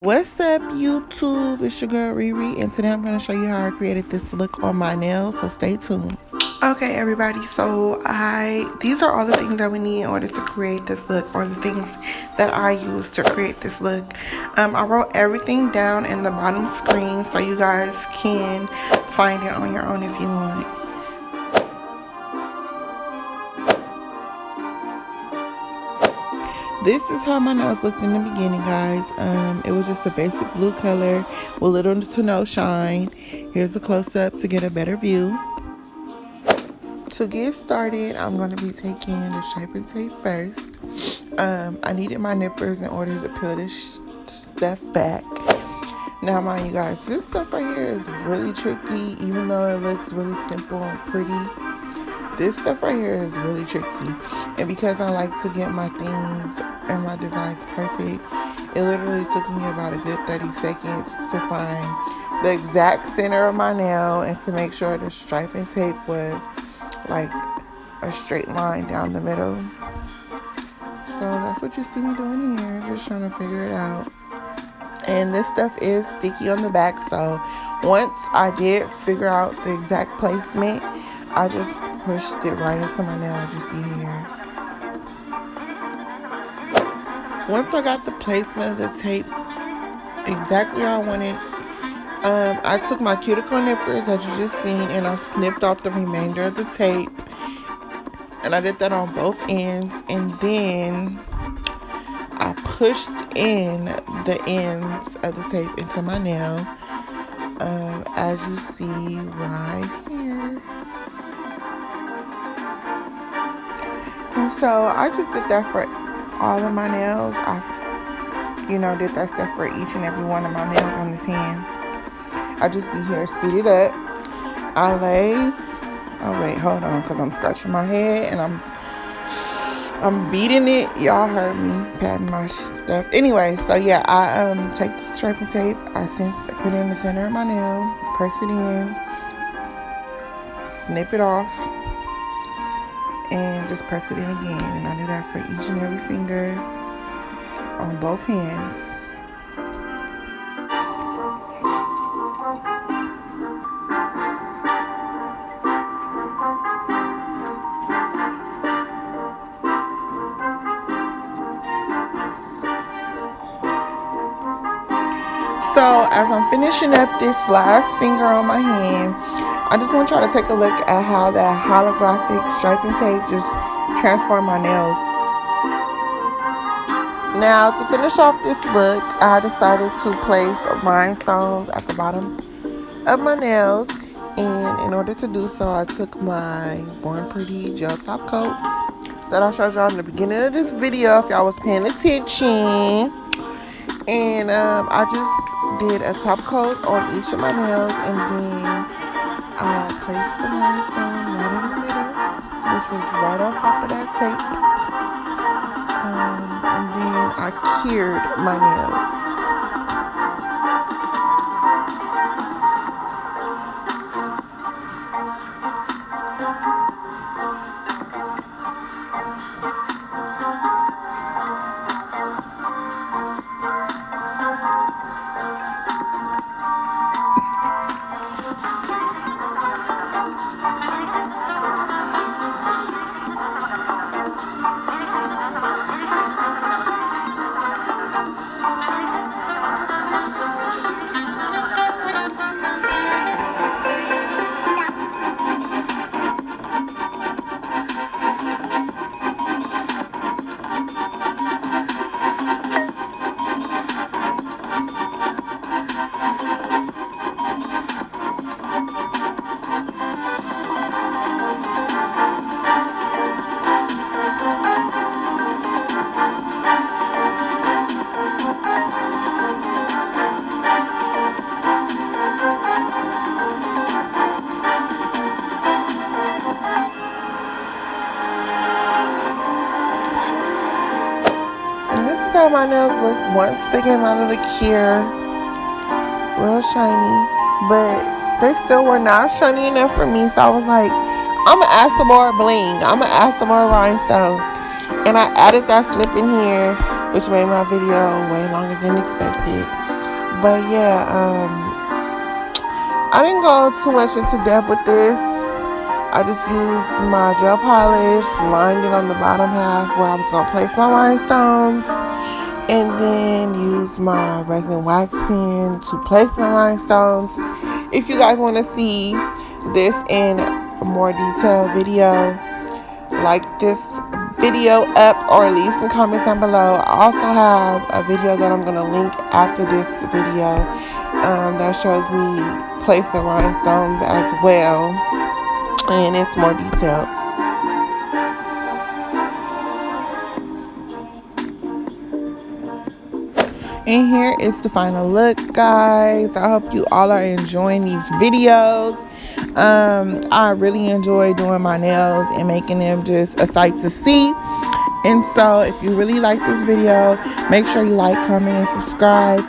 What's up, YouTube? It's your girl ReRe, and today I'm going to show you how I created this look on my nails, so stay tuned. Okay, everybody, so these are all the things that we need in order to create this look, or the things that I use to create this look. I wrote everything down in the bottom screen so you guys can find it on your own if you want. This is how my nails looked in the beginning, guys. It was just a basic blue color with little to no shine. Here's a close-up to get a better view. To get started, I'm going to be taking the striping tape first. I needed my nippers in order to peel this stuff back. Now, mind you guys, this stuff right here is really tricky, even though it looks really simple and pretty. This stuff right here is really tricky, and because I like to get my things and my designs perfect, it literally took me about a good 30 seconds to find the exact center of my nail and to make sure the striping tape was like a straight line down the middle. So that's what you see me doing here, just trying to figure it out. And this stuff is sticky on the back, so once I did figure out the exact placement, I just pushed it right into my nail, as you see here. Once I got the placement of the tape exactly where I wanted, I took my cuticle nippers, as you just seen, and I snipped off the remainder of the tape. And I did that on both ends, and then I pushed in the ends of the tape into my nail, as you see right here. And so I just did that for all of my nails. I, did that stuff for each and every one of my nails on this hand. I just see here, speed it up. Oh wait, hold on, because I'm scratching my head and I'm beating it. Y'all heard me patting my stuff. Anyway, so yeah, I take this striping tape. I put it in the center of my nail, press it in, snip it off, and just press it in again. And I do that for each and every finger on both hands. So as I'm finishing up this last finger on my hand, I just want y'all to take a look at how that holographic striping tape just transformed my nails. Now, to finish off this look, I decided to place rhinestones at the bottom of my nails. And in order to do so, I took my Born Pretty gel top coat that I showed y'all in the beginning of this video, if y'all was paying attention. And I just did a top coat on each of my nails, and then I placed the rhinestone right in the middle, which was right on top of that tape. And then I cured my nails. How my nails look once they came out of the cure. Real shiny, but they still were not shiny enough for me, so I was like, I'm gonna add some more bling, I'm gonna add some more rhinestones. And I added that slip in here, which made my video way longer than expected. But yeah, I didn't go too much into depth with this. I just used my gel polish, lined it on the bottom half where I was going to place my rhinestones, and then use my resin wax pen to place my rhinestones. If you guys want to see this in a more detailed video, like this video up or leave some comments down below. I also have a video that I'm going to link after this video that shows me placing rhinestones as well, and it's more detailed. And here is the final look, guys. I hope you all are enjoying these videos. I really enjoy doing my nails and making them just a sight to see. And so if you really like this video, make sure you like, comment, and subscribe.